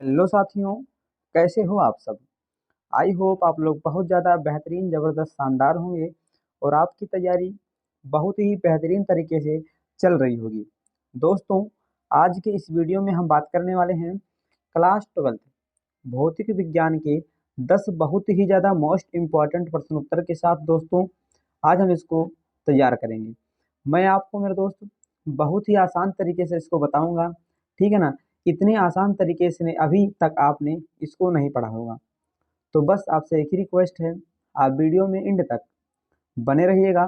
Hello साथियों, कैसे हो आप सब। आई होप आप लोग बहुत ज़्यादा बेहतरीन, ज़बरदस्त, शानदार होंगे और आपकी तैयारी बहुत ही बेहतरीन तरीके से चल रही होगी। दोस्तों, आज के इस वीडियो में हम बात करने वाले हैं क्लास 12 भौतिक विज्ञान के 10 बहुत ही ज़्यादा मोस्ट इम्पॉर्टेंट प्रश्न उत्तर के साथ। दोस्तों, आज हम इसको तैयार करेंगे। मैं आपको मेरे दोस्त बहुत ही आसान तरीके से इसको बताऊंगा, ठीक है ना। इतने आसान तरीके से अभी तक आपने इसको नहीं पढ़ा होगा। तो बस आपसे एक ही रिक्वेस्ट है, आप वीडियो में एंड तक बने रहिएगा,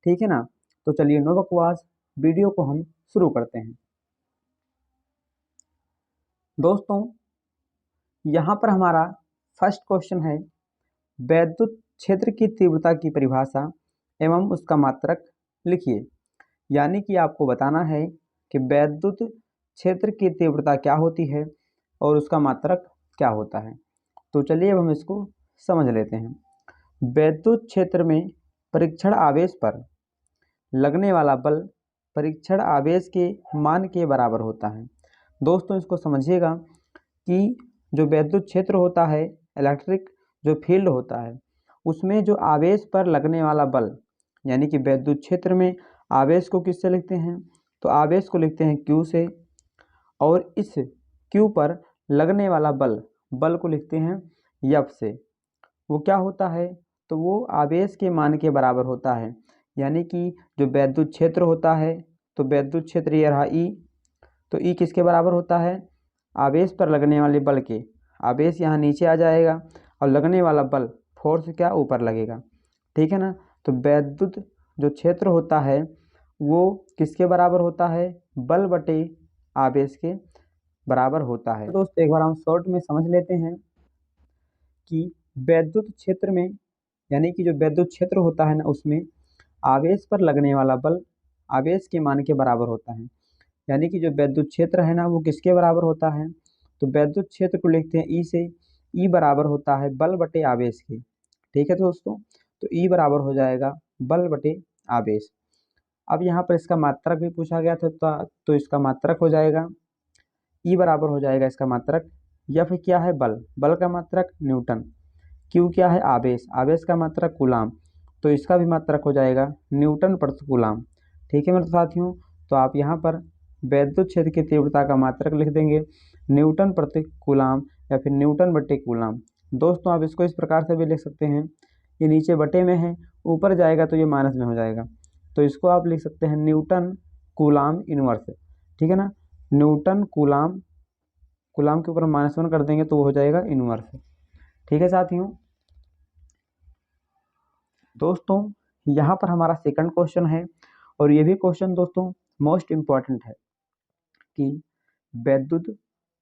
ठीक है ना। तो चलिए नो बकवास, वीडियो को हम शुरू करते हैं। दोस्तों, यहाँ पर हमारा फर्स्ट क्वेश्चन है, वैद्युत क्षेत्र की तीव्रता की परिभाषा एवं उसका मात्रक लिखिए। यानी कि आपको बताना है कि वैद्युत क्षेत्र की तीव्रता क्या होती है और उसका मात्रक क्या होता है। तो चलिए अब हम इसको समझ लेते हैं। वैद्युत क्षेत्र में परीक्षण आवेश पर लगने वाला बल परीक्षण आवेश के मान के बराबर होता है। दोस्तों, इसको समझिएगा कि जो विद्युत क्षेत्र होता है, इलेक्ट्रिक जो फील्ड होता है, उसमें जो आवेश पर लगने वाला बल, यानी कि विद्युत क्षेत्र में आवेश को किससे लिखते हैं, तो आवेश को लिखते हैं Q से, और इस Q पर लगने वाला बल को लिखते हैं F से। वो क्या होता है, तो वो आवेश के मान के बराबर होता है। यानी कि जो विद्युत क्षेत्र होता है, तो विद्युत क्षेत्र ये रहा E, तो E किसके बराबर होता है, आवेश पर लगने वाले बल के। आवेश यहाँ नीचे आ जाएगा और लगने वाला बल फोर्स क्या ऊपर लगेगा, ठीक है ना। तो वैद्युत जो क्षेत्र होता है वो किसके बराबर होता है, बल बटे आवेश के बराबर होता है। दोस्त, एक बार हम शॉर्ट में समझ लेते हैं कि वैद्युत क्षेत्र में, यानी कि जो वैद्युत क्षेत्र होता है ना, उसमें आवेश पर लगने वाला बल आवेश के मान के बराबर होता है। यानी कि जो वैद्युत क्षेत्र है ना, वो किसके बराबर होता है, तो वैद्युत क्षेत्र को लिखते हैं ई से। ई बराबर होता है बल बटे आवेश के, ठीक है दोस्तों। तो ई बराबर हो जाएगा बल बटे आवेश। अब यहाँ पर इसका मात्रक भी पूछा गया था, तो इसका मात्रक हो जाएगा ई बराबर हो जाएगा इसका मात्रक। या फिर क्या है, बल का मात्रक न्यूटन। क्यू क्या है, आवेश का मात्रक कूलाम। तो इसका भी मात्रक हो जाएगा न्यूटन प्रति कूलाम, ठीक है मेरे साथियों। तो आप यहाँ पर वैद्युत क्षेत्र की तीव्रता का मात्रक लिख देंगे न्यूटन प्रति कूलाम या फिर न्यूटन बटे कूलाम। दोस्तों, आप इसको इस प्रकार से भी लिख सकते हैं, ये नीचे बटे में है, ऊपर जाएगा तो ये माइनस में हो जाएगा। तो इसको आप लिख सकते हैं न्यूटन कूलाम इनवर्स, ठीक है ना। न्यूटन कूलाम, कूलाम के ऊपर -1 कर देंगे तो वो हो जाएगा इनवर्स, ठीक है साथियों। दोस्तों, यहाँ पर हमारा सेकंड क्वेश्चन है, और ये भी क्वेश्चन दोस्तों मोस्ट इम्पॉर्टेंट है कि वैद्युत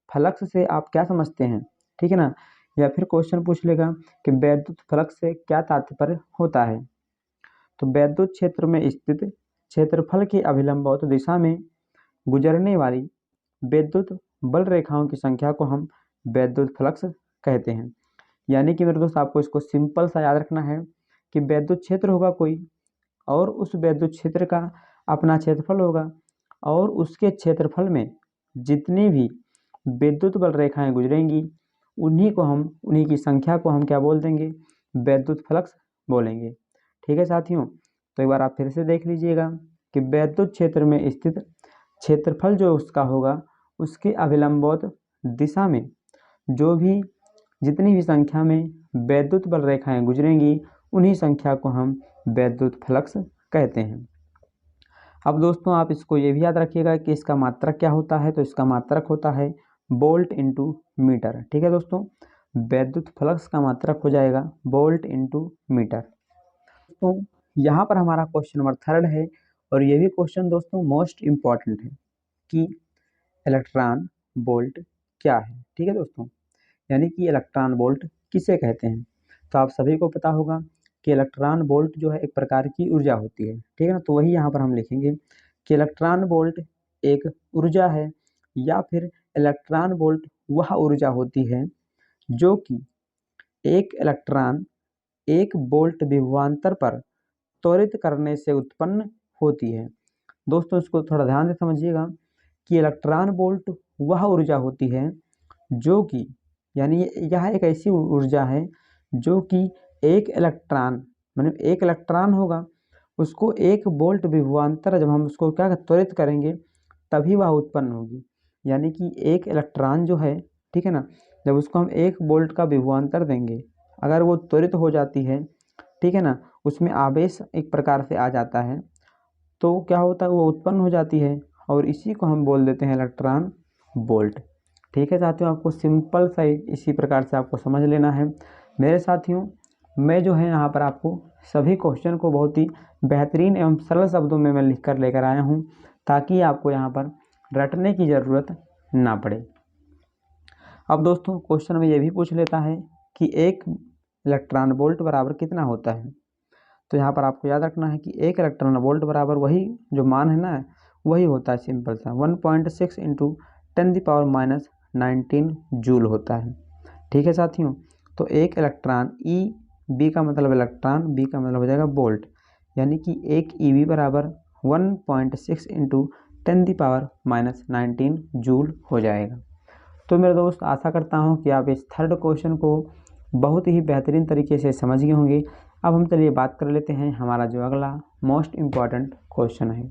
फ्लक्स से आप क्या समझते हैं, ठीक है ना। या फिर क्वेश्चन पूछ लेगा कि वैद्युत फ्लक्स से क्या तात्पर्य होता है। तो वैद्युत क्षेत्र में स्थित क्षेत्रफल के अभिलंबवत दिशा में गुजरने वाली विद्युत बल रेखाओं की संख्या को हम वैद्युत फ्लक्स कहते हैं। यानी कि मेरे दोस्त, आपको इसको सिंपल सा याद रखना है कि वैद्युत क्षेत्र होगा कोई, और उस वैद्युत क्षेत्र का अपना क्षेत्रफल होगा, और उसके क्षेत्रफल में जितनी भी विद्युत बल रेखाएं गुजरेंगी, उन्हीं की संख्या को हम क्या बोल देंगे, वैद्युत फ्लक्स बोलेंगे, ठीक है साथियों। तो एक बार आप फिर से देख लीजिएगा कि वैद्युत क्षेत्र में स्थित क्षेत्रफल जो उसका होगा, उसके अभिलंबवत दिशा में जो भी जितनी भी संख्या में वैद्युत बल रेखाएं गुजरेंगी, उन्हीं संख्या को हम वैद्युत फ्लक्स कहते हैं। अब दोस्तों, आप इसको ये भी याद रखिएगा कि इसका मात्रक क्या होता है, तो इसका मात्रक होता है वोल्ट इंटू मीटर, ठीक है दोस्तों। वैद्युत फ्लक्स का मात्रक हो जाएगा वोल्ट इंटू मीटर। तो यहाँ पर हमारा क्वेश्चन नंबर 3 है, और ये भी क्वेश्चन दोस्तों मोस्ट इम्पॉर्टेंट है कि इलेक्ट्रॉन वोल्ट क्या है, ठीक है दोस्तों। यानी कि इलेक्ट्रॉन वोल्ट किसे कहते हैं। तो आप सभी को पता होगा कि इलेक्ट्रॉन वोल्ट जो है एक प्रकार की ऊर्जा होती है, ठीक है ना। तो वही यहाँ पर हम लिखेंगे कि इलेक्ट्रॉन वोल्ट एक ऊर्जा है, या फिर इलेक्ट्रॉन वोल्ट वह ऊर्जा होती है जो कि एक इलेक्ट्रॉन एक वोल्ट विभवांतर पर त्वरित करने से उत्पन्न होती है। दोस्तों, इसको थोड़ा ध्यान से समझिएगा कि इलेक्ट्रॉन वोल्ट वह ऊर्जा होती है जो कि यानी यह एक ऐसी ऊर्जा है जो कि एक इलेक्ट्रॉन, मतलब एक इलेक्ट्रॉन होगा, उसको 1 वोल्ट विभवांतर जब हम उसको क्या त्वरित करेंगे तभी वह उत्पन्न होगी। यानी कि एक इलेक्ट्रॉन जो है, ठीक है ना, जब उसको हम 1 वोल्ट का विभवांतर देंगे, अगर वो त्वरित हो जाती है, ठीक है ना, उसमें आवेश एक प्रकार से आ जाता है, तो क्या होता है, वो उत्पन्न हो जाती है और इसी को हम बोल देते हैं इलेक्ट्रॉन वोल्ट। ठीक है साथियों, आपको सिंपल सा इसी प्रकार से आपको समझ लेना है। मेरे साथियों, मैं जो है यहाँ पर आपको सभी क्वेश्चन को बहुत ही बेहतरीन एवं सरल शब्दों में मैं लिख कर लेकर आया हूँ, ताकि आपको यहाँ पर रटने की ज़रूरत ना पड़े। अब दोस्तों, क्वेश्चन में ये भी पूछ लेता है कि 1 इलेक्ट्रॉन वोल्ट बराबर कितना होता है। तो यहाँ पर आपको याद रखना है कि 1 इलेक्ट्रॉन वोल्ट बराबर वही जो मान है ना, वही होता है सिंपल सा 1.6 इंटू 10⁻⁻19 जूल होता है। ठीक है साथियों, तो 1 इलेक्ट्रॉन ई, बी का मतलब इलेक्ट्रॉन, बी का मतलब हो जाएगा वोल्ट, यानी कि 1 ईवी बराबर 1.6 इंटू 10⁻⁻19 जूल हो जाएगा। तो मेरे दोस्त, आशा करता हूँ कि आप इस थर्ड क्वेश्चन को बहुत ही बेहतरीन तरीके से समझ गए होंगे। अब हम चलिए बात कर लेते हैं हमारा जो अगला मोस्ट इम्पॉर्टेंट क्वेश्चन है।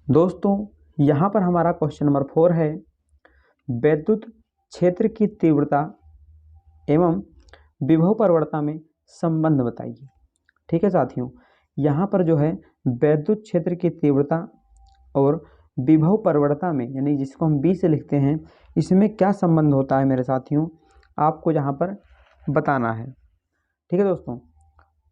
दोस्तों, यहाँ पर हमारा क्वेश्चन नंबर 4 है, वैद्युत क्षेत्र की तीव्रता एवं विभव प्रवणता में संबंध बताइए। ठीक है साथियों, यहाँ पर जो है वैद्युत क्षेत्र की तीव्रता और विभव प्रवणता में, यानी जिसको हम बी से लिखते हैं, इसमें क्या संबंध होता है मेरे साथियों, आपको यहाँ पर बताना है। ठीक है दोस्तों,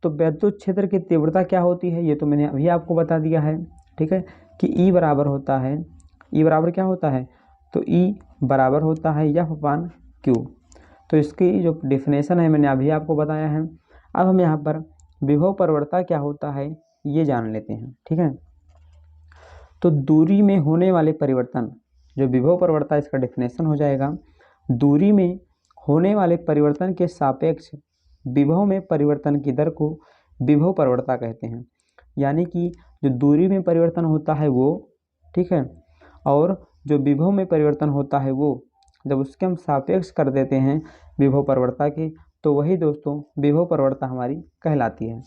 तो वैद्युत क्षेत्र की तीव्रता क्या होती है ये तो मैंने अभी आपको बता दिया है। ठीक है, कि ई बराबर होता है, ई बराबर क्या होता है, तो ई बराबर होता है F/Q। तो इसकी जो डिफिनेशन है मैंने अभी आपको बताया है। अब हम यहाँ पर विभव प्रवणता क्या होता है ये जान लेते हैं। ठीक है, तो दूरी में होने वाले परिवर्तन, जो विभव प्रवणता इसका डिफिनेशन हो जाएगा, दूरी में होने वाले परिवर्तन के सापेक्ष विभव में परिवर्तन की दर को विभव प्रवणता कहते हैं। यानी कि जो दूरी में परिवर्तन होता है वो, ठीक है, और जो विभव में परिवर्तन होता है वो, जब उसके हम सापेक्ष कर देते हैं विभव प्रवणता के, तो वही दोस्तों विभव प्रवणता हमारी कहलाती है।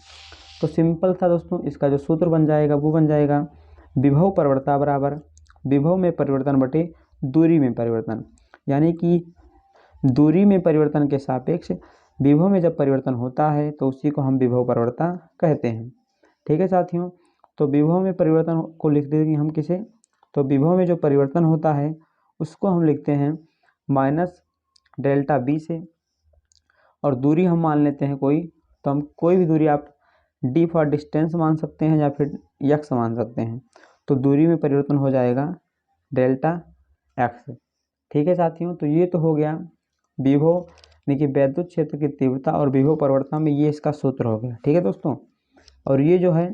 तो सिंपल था दोस्तों, इसका जो सूत्र बन जाएगा वो बन जाएगा विभव प्रवणता बराबर विभव में परिवर्तन बटे दूरी में परिवर्तन। यानी कि दूरी में परिवर्तन के सापेक्ष विभव में जब परिवर्तन होता है तो उसी को हम विभव प्रवणता कहते हैं। ठीक है साथियों, तो विभव में परिवर्तन को लिख देंगे हम किसे, तो विभव में जो परिवर्तन होता है उसको हम लिखते हैं -ΔB से, और दूरी हम मान लेते हैं कोई, तो हम कोई भी दूरी आप D फॉर डिस्टेंस मान सकते हैं या फिर x मान सकते हैं। तो दूरी में परिवर्तन हो जाएगा ΔX। ठीक है साथियों, तो ये तो हो गया विभव, यानी कि वैद्युत क्षेत्र की तीव्रता और विभव प्रवणता में ये इसका सूत्र हो गया। ठीक है दोस्तों, और ये जो है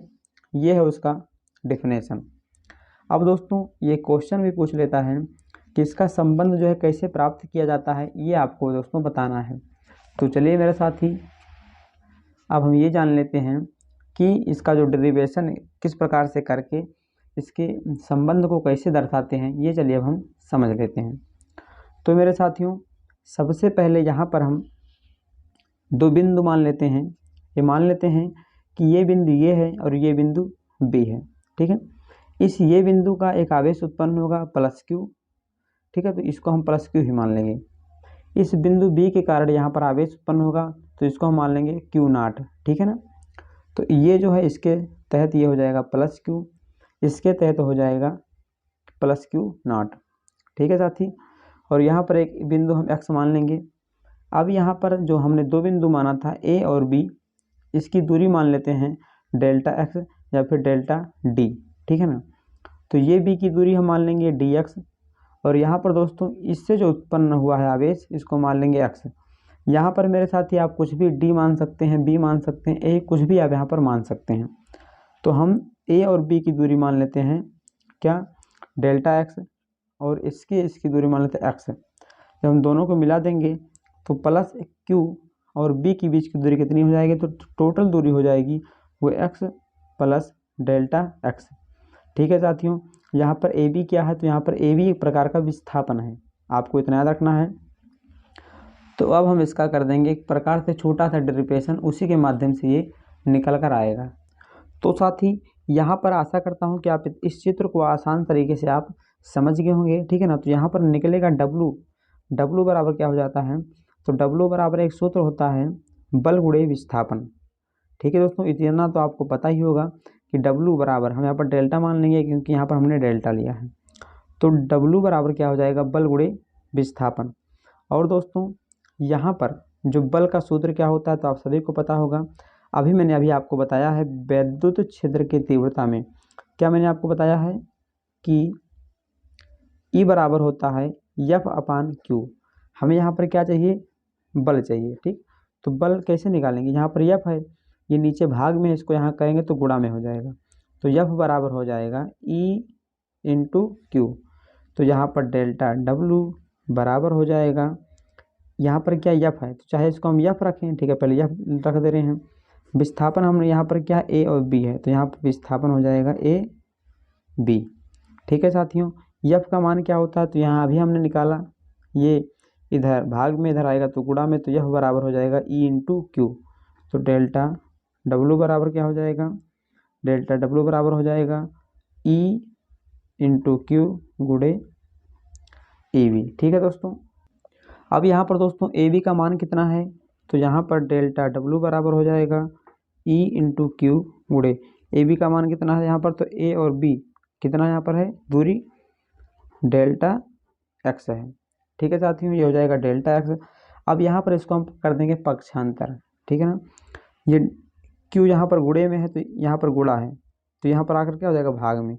ये है उसका डिफिनेशन। अब दोस्तों, ये क्वेश्चन भी पूछ लेता है कि इसका संबंध जो है कैसे प्राप्त किया जाता है, ये आपको दोस्तों बताना है। तो चलिए मेरे साथी, अब हम ये जान लेते हैं कि इसका जो डेरिवेशन किस प्रकार से करके इसके संबंध को कैसे दर्शाते हैं, ये चलिए अब हम समझ लेते हैं। तो मेरे साथियों, सबसे पहले यहाँ पर हम 2 बिंदु मान लेते हैं। ये मान लेते हैं कि ये बिंदु ये है और ये बिंदु बी है। ठीक है, इस ये बिंदु का एक आवेश उत्पन्न होगा +Q। ठीक है, तो इसको हम +Q ही मान लेंगे। इस बिंदु बी के कारण यहाँ पर आवेश उत्पन्न होगा, तो इसको हम मान लेंगे Q0। ठीक है ना, तो ये जो है इसके तहत ये हो जाएगा +Q, इसके तहत हो जाएगा +Q0। ठीक है साथी, और यहाँ पर एक बिंदु हम x मान लेंगे। अब यहाँ पर जो हमने 2 बिंदु माना था A और B, इसकी दूरी मान लेते हैं ΔX या फिर ΔD। ठीक है ना, तो ये B की दूरी हम मान लेंगे dx, और यहाँ पर दोस्तों इससे जो उत्पन्न हुआ है आवेश इसको मान लेंगे x। यहाँ पर मेरे साथी आप कुछ भी D मान सकते हैं, B मान सकते हैं, A, कुछ भी आप यहाँ पर मान सकते हैं। तो हम A और B की दूरी मान लेते हैं क्या, ΔX, और इसकी दूरी मान लेते हैं x। जब हम दोनों को मिला देंगे तो +Q और B के बीच की दूरी कितनी हो जाएगी, तो टोटल दूरी हो जाएगी वो x + ΔX। ठीक है साथियों, यहाँ पर AB क्या है, तो यहाँ पर AB एक प्रकार का विस्थापन है, आपको इतना याद रखना है। तो अब हम इसका कर देंगे एक प्रकार से छोटा सा डेरिवेशन, उसी के माध्यम से ये निकल कर आएगा। तो साथी यहाँ पर आशा करता हूँ कि आप इस चित्र को आसान तरीके से आप समझ गए होंगे, ठीक है ना। तो यहाँ पर निकलेगा डब्लू बराबर क्या हो जाता है, तो डब्लू बराबर एक सूत्र होता है बल गुणे विस्थापन, ठीक है दोस्तों। इतना तो आपको पता ही होगा कि डब्लू बराबर हम यहाँ पर डेल्टा मान लेंगे, क्योंकि यहाँ पर हमने डेल्टा लिया है। तो डब्लू बराबर क्या हो जाएगा, बल गुणे विस्थापन। और दोस्तों यहाँ पर जो बल का सूत्र क्या होता है तो आप सभी को पता होगा। मैंने आपको बताया है वैद्युत क्षेत्र की तीव्रता में क्या मैंने आपको बताया है कि E बराबर होता है F/Q। हमें यहाँ पर क्या चाहिए, बल चाहिए, ठीक। तो बल कैसे निकालेंगे, यहाँ पर F है, ये नीचे भाग में, इसको यहाँ करेंगे तो गुणा में हो जाएगा। तो F बराबर हो जाएगा E/Q। तो यहाँ पर डेल्टा W बराबर हो जाएगा, यहाँ पर क्या F है तो चाहे इसको हम F रखें, ठीक है, पहले F रख दे रहे हैं। विस्थापन हमने यहाँ पर क्या A और B है, तो यहाँ पर विस्थापन हो जाएगा AB, ठीक है साथियों। F का मान क्या होता है, तो यहाँ अभी हमने निकाला, ये इधर भाग में इधर आएगा तो गुणा में, तो F बराबर हो जाएगा E/Q। तो डेल्टा W बराबर क्या हो जाएगा, डेल्टा W बराबर हो जाएगा E/Q गुणे AB, ठीक है दोस्तों। अब यहाँ पर दोस्तों AB का मान कितना है, तो यहाँ पर डेल्टा W बराबर हो जाएगा E/Q गुणे AB का मान कितना है यहाँ पर, तो A और B कितना यहाँ पर है, दूरी डेल्टा x है, ठीक है साथियों, ये हो जाएगा डेल्टा x। अब यहाँ पर इसको हम कर देंगे पक्षांतर, ठीक है ना। ये Q यहाँ पर गुणे में है तो यहाँ पर गुणा है, तो यहाँ पर आकर क्या हो जाएगा, भाग में।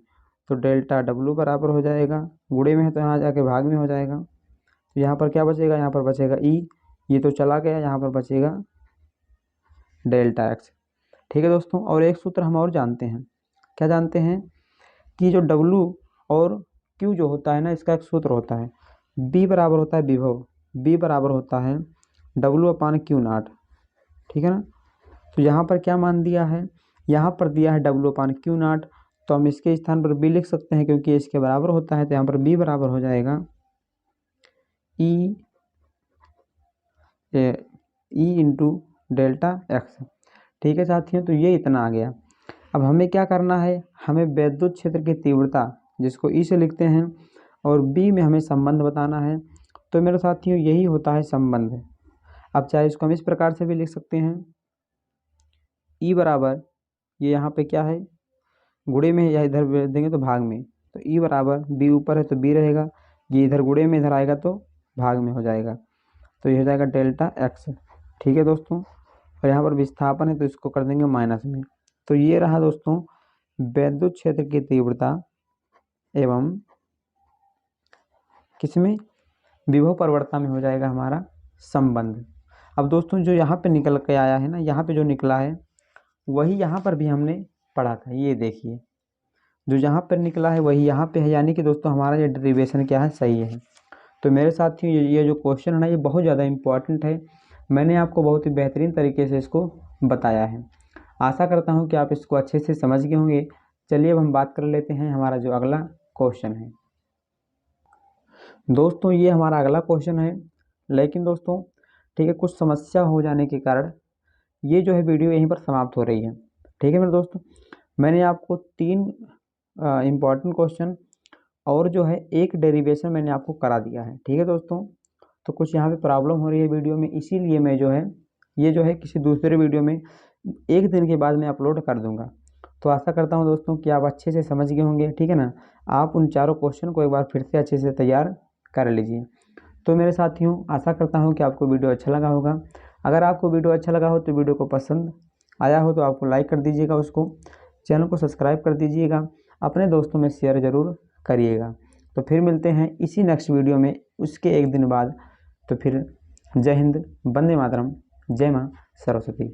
तो डेल्टा W बराबर हो जाएगा, गुणे में है तो यहाँ जाके भाग में हो जाएगा। तो यहाँ पर क्या बचेगा, यहाँ पर बचेगा E, ये तो चला गया, यहाँ पर बचेगा डेल्टा x, ठीक है दोस्तों। और एक सूत्र हम और जानते हैं, क्या जानते हैं कि जो W और Q जो होता है ना, इसका एक सूत्र होता है, B बराबर होता है विभव, B बराबर होता है W/Q0, ठीक है ना। तो यहाँ पर क्या मान दिया है, यहाँ पर दिया है W/Q0, तो हम इसके स्थान पर B लिख सकते हैं क्योंकि इसके बराबर होता है। तो यहाँ पर B बराबर हो जाएगा E/डेल्टा x, ठीक है साथियों। तो ये इतना आ गया। अब हमें क्या करना है, हमें विद्युत क्षेत्र की तीव्रता जिसको E से लिखते हैं और B में हमें संबंध बताना है। तो मेरे साथियों यही होता है संबंध। अब चाहे इसको हम इस प्रकार से भी लिख सकते हैं, E बराबर, ये यहाँ पे क्या है, गुणे में, या इधर देंगे तो भाग में, तो E बराबर, B ऊपर है तो B रहेगा, ये इधर गुणे में इधर आएगा तो भाग में हो जाएगा। तो ये हो जाएगा डेल्टा x, ठीक है दोस्तों। और यहाँ पर विस्थापन है तो इसको कर देंगे माइनस में। तो ये रहा दोस्तों विद्युत क्षेत्र की तीव्रता एवं किसमें, विभव प्रवणता में हो जाएगा हमारा संबंध। अब दोस्तों जो यहाँ पे निकल के आया है ना, यहाँ पे जो निकला है वही यहाँ पर भी हमने पढ़ा था। ये देखिए जो यहाँ पर निकला है वही यहाँ पे है, यानी कि दोस्तों हमारा ये डेरिवेशन क्या है, सही है। तो मेरे साथियों ये जो क्वेश्चन है ना, ये बहुत ज़्यादा इम्पोर्टेंट है। मैंने आपको बहुत ही बेहतरीन तरीके से इसको बताया है। आशा करता हूँ कि आप इसको अच्छे से समझ गए होंगे। चलिए अब हम बात कर लेते हैं हमारा जो अगला क्वेश्चन है। दोस्तों ये हमारा अगला क्वेश्चन है, लेकिन दोस्तों ठीक है, कुछ समस्या हो जाने के कारण ये जो है वीडियो यहीं पर समाप्त हो रही है, ठीक है मेरे दोस्तों। मैंने आपको 3 इम्पॉर्टेंट क्वेश्चन और जो है एक डेरिवेशन मैंने आपको करा दिया है, ठीक है दोस्तों। तो कुछ यहाँ पे प्रॉब्लम हो रही है वीडियो में, इसीलिए मैं जो है ये जो है किसी दूसरे वीडियो में 1 दिन के बाद मैं अपलोड कर दूँगा। तो आशा करता हूँ दोस्तों कि आप अच्छे से समझ गए होंगे, ठीक है ना। आप उन चारों क्वेश्चन को एक बार फिर से अच्छे से तैयार कर लीजिए। तो मेरे साथियों आशा करता हूँ कि आपको वीडियो अच्छा लगा होगा। अगर आपको वीडियो अच्छा लगा हो तो वीडियो को पसंद आया हो तो आपको लाइक कर दीजिएगा, उसको चैनल को सब्सक्राइब कर दीजिएगा, अपने दोस्तों में शेयर ज़रूर करिएगा। तो फिर मिलते हैं इसी नेक्स्ट वीडियो में उसके 1 दिन बाद। तो फिर जय हिंद, वंदे मातरम, जय माँ सरस्वती।